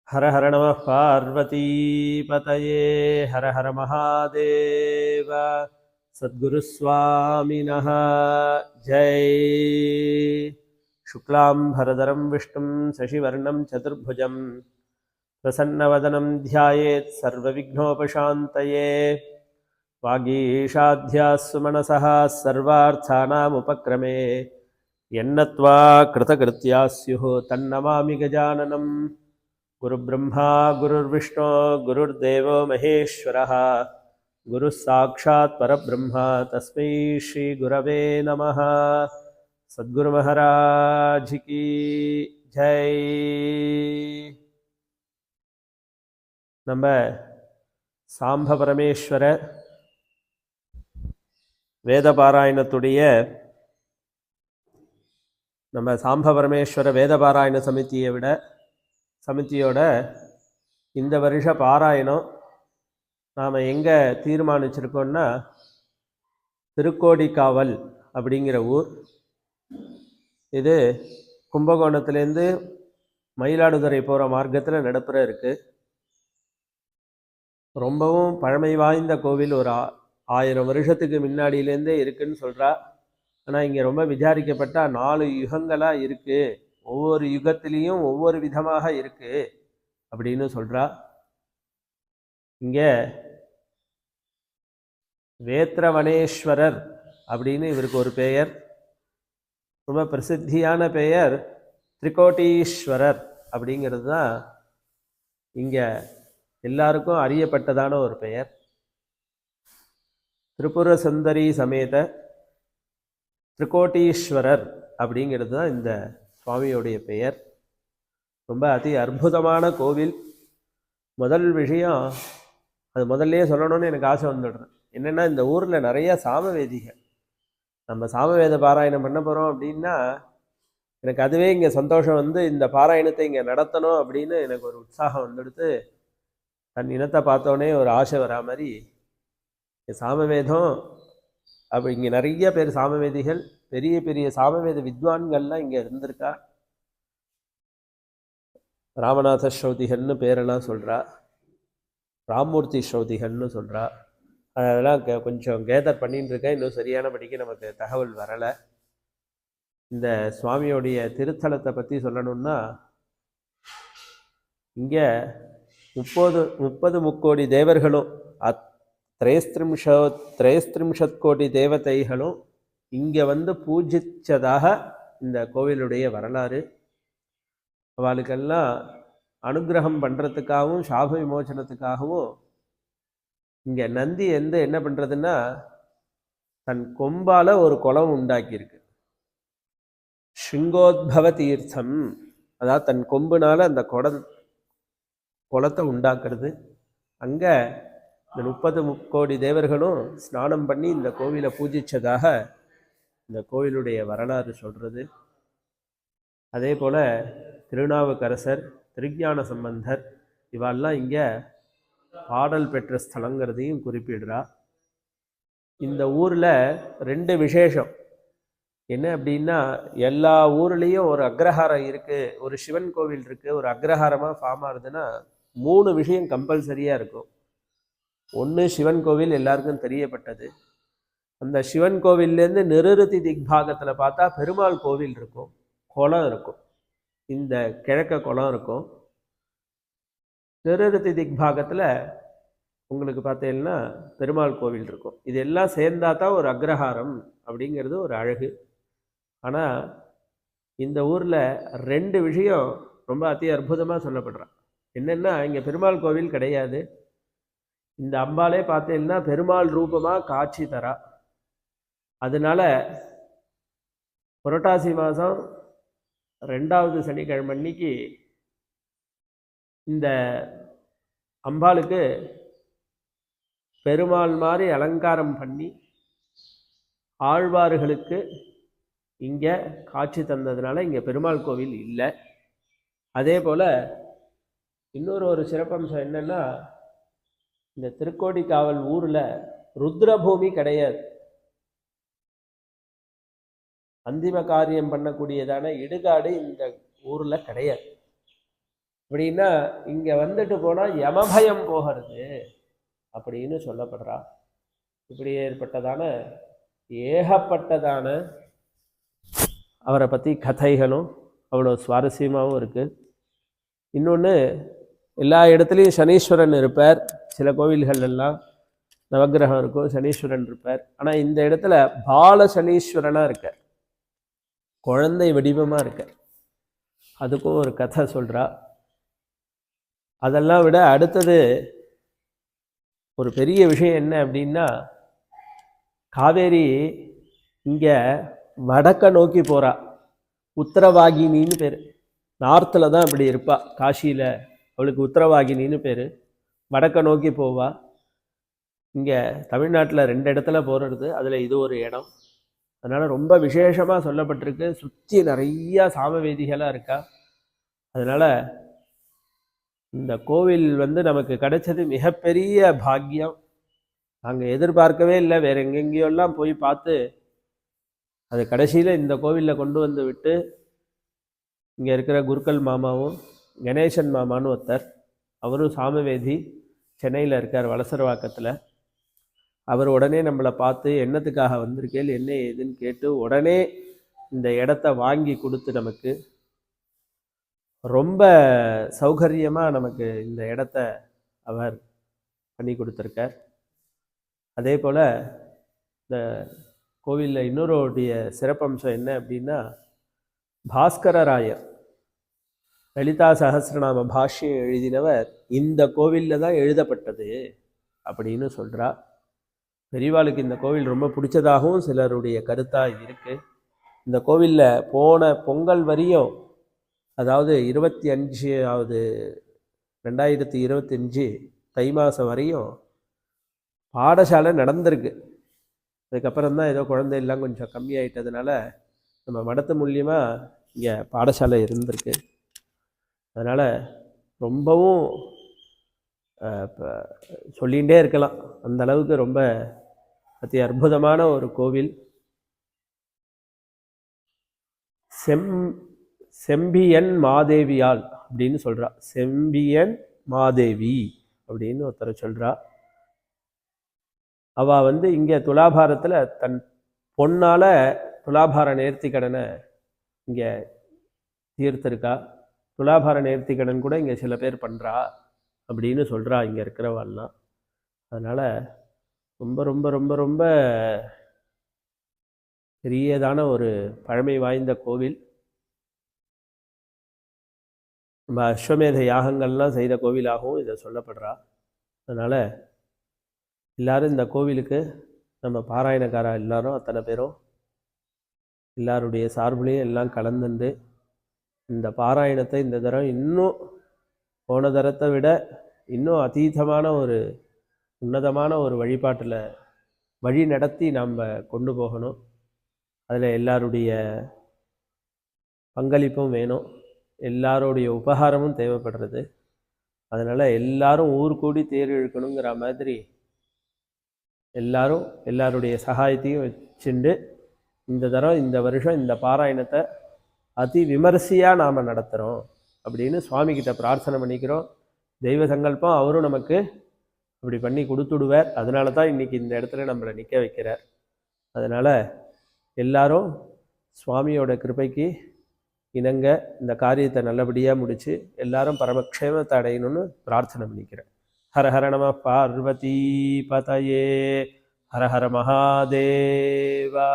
हर हर नमः पार्वती पतये हर हर महादेव सद्गुरुस्वामिनः जय। शुक्लां भरधरं विष्णुं शशिवर्णं चतुर्भुजं प्रसन्नवदनं ध्यायेत् सर्वविघ्नोपशान्तये। वागीशाध्यास्सु मनसः सर्वार्थानामुपक्रमे यन्नत्वा कृतकृत्याः स्युः तन्नमामि गजाननम्। गुरुब्रह्मा गुरुर्विष्णु गुरुर्देवो महेश्वरः गुरुः साक्षात् परब्रह्म तस्मै श्रीगुरवे नमः। सद्गुरु महाराज की जय। நம்ம சாம்ப பரமேஸ்வர வேதபாராயணத்துடைய நம்ம சாம்ப பரமேஸ்வர வேதபாராயண சமிதியோட இந்த வருஷ பாராயணம் நாம் எங்கே தீர்மானிச்சிருக்கோம்னா திருக்கோடிக்காவல் அப்படிங்கிற ஊர். இது கும்பகோணத்துலேருந்து மயிலாடுதுறை போகிற மார்க்கத்தில் நடுப்புற இருக்குது. ரொம்பவும் பழமை வாய்ந்த கோவில், ஒரு 1000 வருஷத்துக்கு முன்னாடியிலேருந்தே இருக்குதுன்னு சொல்கிறா. ஆனால் இங்கே ரொம்ப விசாரிக்கப்பட்டால் 4 யுகங்களாக இருக்குது, ஒவ்வொரு யுகத்திலையும் ஒவ்வொரு விதமாக இருக்குது அப்படின்னு சொல்கிறா. இங்கே வேத்ரவனேஸ்வரர் அப்படின்னு இவருக்கு ஒரு பெயர், ரொம்ப பிரசித்தியான பெயர் திரிகோட்டீஸ்வரர் அப்படிங்கிறது தான் இங்கே எல்லாருக்கும் அறியப்பட்டதான ஒரு பெயர். திரிபுர சுந்தரி சமேத திரிகோட்டீஸ்வரர் அப்படிங்கிறது தான் இந்த சுவாமியோடைய பெயர். ரொம்ப அதி அற்புதமான கோவில். முதல் விஷயம், அது முதல்லையே சொல்லணும்னு எனக்கு ஆசை வந்துடுறேன். என்னென்னா, இந்த ஊரில் நிறைய சாமவேதிகள். நம்ம சாமவேத பாராயணம் பண்ண போகிறோம் அப்படின்னா எனக்கு அதுவே இங்கே சந்தோஷம் வந்து இந்த பாராயணத்தை இங்கே நடத்தணும் அப்படின்னு எனக்கு ஒரு உற்சாகம் வந்துடுத்து. தன் இனத்தை பார்த்தோன்னே ஒரு ஆசை வரா மாதிரி சாமவேதம். அப்போ இங்கே நிறைய பேர் சாமவேதிகள், பெரிய பெரிய சாமவேத வித்வான்கள்லாம் இங்கே இருந்திருக்கா. ராமநாத ஸ்ரௌதிகள்னு பேரெல்லாம் சொல்கிறா, ராமூர்த்தி ஸ்ரௌதிகள்னு சொல்கிறா. அதெல்லாம் கொஞ்சம் கேதர் பண்ணின்னு இருக்கேன். இன்னும் சரியானபடிக்கு நமக்கு தகவல் வரலை. இந்த சுவாமியோடைய திருத்தலத்தை பற்றி சொல்லணும்னா, இங்கே 30 முக்கோடி தேவர்களும் 33 கோடி தேவதைகளும் இங்கே வந்து பூஜித்ததாக இந்த கோவிலுடைய வரலாறு. அவளுக்கெல்லாம் அனுகிரகம் பண்ணுறதுக்காகவும் சாப விமோசனத்துக்காகவும் இங்கே நந்தி என்ன பண்ணுறதுன்னா, தன் கொம்பால் ஒரு குளம் உண்டாக்கியிருக்கு. ஸ்ருங்கோத்பவ தீர்த்தம், அதாவது தன் கொம்புனால அந்த குளத்தை உண்டாக்குறது. அங்கே இந்த 30 முக்கோடி தேவர்களும் ஸ்நானம் பண்ணி இந்த கோவிலை பூஜித்ததாக இந்த கோவிலுடைய வரலாறு சொல்கிறது. அதே போல் திருநாவுக்கரசர், திருஞான சம்பந்தர் இவெல்லாம் இங்கே பாடல் பெற்ற ஸ்தலங்கிறதையும் குறிப்பிடுறா. இந்த ஊரில் 2 விசேஷம் என்ன அப்படின்னா, எல்லா ஊர்லேயும் ஒரு அக்ரஹாரம் இருக்குது, ஒரு சிவன் கோவில் இருக்குது. ஒரு அக்ரஹாரமாக ஃபார்ம் ஆகுதுன்னா 3 விஷயம் கம்பல்சரியாக இருக்கும். ஒன்று, சிவன் கோவில் எல்லாருக்கும் தெரியப்பட்டது. அந்த சிவன் கோவில்லேருந்து நிருருத்தி திக்பாகத்தில் பார்த்தா பெருமாள் கோவில் இருக்கும், குளம் இருக்கும். இந்த கிழக்க குளம் இருக்கும். நிருருத்தி திக்பாகத்தில் உங்களுக்கு பார்த்தீங்கன்னா பெருமாள் கோவில் இருக்கும். இது எல்லாம் சேர்ந்தா தான் ஒரு அக்ரஹாரம் அப்படிங்கிறது ஒரு அழகு. ஆனால் இந்த ஊரில் 2 விஷயம் ரொம்ப அதி அற்புதமாக சொல்லப்படுறான். என்னென்னா, இங்கே பெருமாள் கோவில் கிடையாது. இந்த அம்பாலே பார்த்தீங்கன்னா பெருமாள் ரூபமாக காட்சி தரா. அதனால புரட்டாசி மாதம் 2வது சனிக்கிழமை அன்னைக்கு இந்த அம்பாளுக்கு பெருமாள் மாதிரி அலங்காரம் பண்ணி ஆழ்வார்களுக்கு இங்கே காட்சி தந்ததுனால இங்கே பெருமாள் கோவில் இல்லை. அதே போல் இன்னொரு சிறப்பம்சம் என்னென்னா, இந்த திருக்கோடிக்காவல் ஊரில் ருத்ரபூமி கிடையாது. அந்திம காரியம் பண்ணக்கூடியதான இடுகாடு இந்த ஊரில் கிடையாது. அப்படின்னா இங்கே வந்துட்டு போனால் யமபயம் போகிறது அப்படின்னு சொல்லப்படுறா. இப்படி ஏற்பட்டதான ஏகப்பட்டதான அவரை பற்றி கதைகளும் அவ்வளோ சுவாரஸ்யமாகவும் இருக்குது. இன்னொன்று, எல்லா இடத்துலையும் சனீஸ்வரன் இருப்பார். சில கோவில்கள் எல்லாம் நவகிரகம் இருக்கும், சனீஸ்வரன் இருப்பார். ஆனால் இந்த இடத்துல பால சனீஸ்வரனாக இருக்கார், குழந்தை வடிவமாக இருக்கார். அதுக்கும் ஒரு கதை சொல்கிறா. அதெல்லாம் விட அடுத்தது ஒரு பெரிய விஷயம் என்ன அப்படின்னா, காவேரி இங்கே வடக்க நோக்கி போகிறா. உத்தரவாகினின்னு பேர். நார்த்தில் தான் இப்படி இருப்பா. காசியில் அவளுக்கு உத்தரவாகினின்னு பேர். வடக்க நோக்கி போவா. இங்கே தமிழ்நாட்டில் 2 இடத்துல போகிறது, அதில் இது ஒரு இடம். அதனால் ரொம்ப விசேஷமாக சொல்லப்பட்டிருக்கு. சுற்றி நிறையா சாமவேதிகளாக இருக்கா. அதனால் இந்த கோவில் நமக்கு கிடைச்சது மிகப்பெரிய பாக்கியம். நாங்கள் எதிர்பார்க்கவே இல்லை. வேறு எங்கெங்கேயோலாம் போய் பார்த்து அது கடைசியில் இந்த கோவிலில் கொண்டு வந்து விட்டு, இங்கே இருக்கிற குருக்கள் மாமாவும் கணேசன் மாமான்னு ஒருத்தர், அவரும் சாமவேதி, சென்னையில் இருக்கார், வலசரவாக்கத்தில். அவர் உடனே நம்மளை பார்த்து என்னத்துக்காக வந்திருக்கேள், என்ன ஏதுன்னு கேட்டு உடனே இந்த இடத்த வாங்கி கொடுத்து நமக்கு ரொம்ப சௌகரியமாக நமக்கு இந்த இடத்த அவர் பண்ணி கொடுத்துருக்கார். அதே போல் இந்த கோவிலில் இன்னொருடைய சிறப்பம்சம் என்ன அப்படின்னா, பாஸ்கரராயர் லலிதா சஹஸ்ரநாம பாஷ்யம் எழுதினவர் இந்த கோவிலில் தான் எழுதப்பட்டது அப்படின்னு சொல்கிறா. பெரியவாளுக்கு இந்த கோவில் ரொம்ப பிடிச்சதாகவும் சிலருடைய கருத்தாக இருக்குது. இந்த கோவிலில் போன பொங்கல் வரையும், அதாவது 25வது 2025 தை மாதம் வரையும் பாடசாலை நடந்திருக்கு. அதுக்கப்புறம் தான் ஏதோ குழந்தையெல்லாம் கொஞ்சம் கம்மியாயிட்டதுனால நம்ம மடத்து மூலியமாக இங்கே பாடசாலை இருந்திருக்கு. அதனால் ரொம்பவும் சொல்லிகிட்டே இருக்கலாம், அந்த அளவுக்கு ரொம்ப அதி அற்புதமான ஒரு கோவில். செம்பியன் மாதேவியால் அப்படின்னு சொல்கிறா. செம்பியன் மாதேவி அப்படின்னு ஒருத்தரை சொல்கிறா. அவள் இங்கே துலாபாரத்தில் தன் பொண்ணால் துலாபார நேர்த்தி கடனை இங்கே தீர்த்திருக்கா. துலாபார நேர்த்தி கடன் கூட இங்கே சில பேர் பண்ணுறா அப்படின்னு சொல்கிறா இங்கே இருக்கிறவாள்லாம். அதனால் ரொம்ப ரொம்ப ரொம்ப ரொம்ப பெரியதான ஒரு பழமை வாய்ந்த கோவில். நம்ம அஸ்வமேத யாகங்கள்லாம் செய்த கோவிலாகவும் இதை சொல்லப்படுறா. அதனால் எல்லாரும் இந்த கோவிலுக்கு, நம்ம பாராயணக்காரா எல்லாரும் அத்தனை பேரும் எல்லாருடைய சார்புலையும் எல்லாம் கலந்துண்டு இந்த பாராயணத்தை இந்த தரம் இன்னும் போன தரத்தை விட இன்னும் அதீதமான ஒரு உன்னதமான ஒரு வழிபாட்டில் வழி நடத்தி நாம் கொண்டு போகணும். அதில் எல்லாருடைய பங்களிப்பும் வேணும், எல்லாருடைய உபகாரமும் தேவைப்படுறது. அதனால் எல்லாரும் ஊர் கூடி தேர் இழுக்கணுங்கிற மாதிரி எல்லாரும் எல்லாருடைய சகாயத்தையும் வச்சுண்டு இந்த தரம் இந்த வருஷம் இந்த பாராயணத்தை அதி விமரிசையாக நாம் நடத்துகிறோம் அப்படின்னு சுவாமிகிட்ட பிரார்த்தனை பண்ணிக்கிறோம். தெய்வ சங்கல்பம் அவரும் நமக்கு அப்படி பண்ணி கொடுத்துடுவார். அதனால தான் இன்றைக்கி இந்த இடத்துல நம்மளை நிற்க வைக்கிறார். அதனால் எல்லாரும் சுவாமியோட கிருபைக்கு இணங்க இந்த காரியத்தை நல்லபடியாக முடித்து எல்லாரும் பரமக்ஷேமத்தை அடையணும்னு பிரார்த்தனை பண்ணிக்கிறேன். ஹர ஹர நம பார்வதி பதயே, ஹர ஹர மகாதேவா.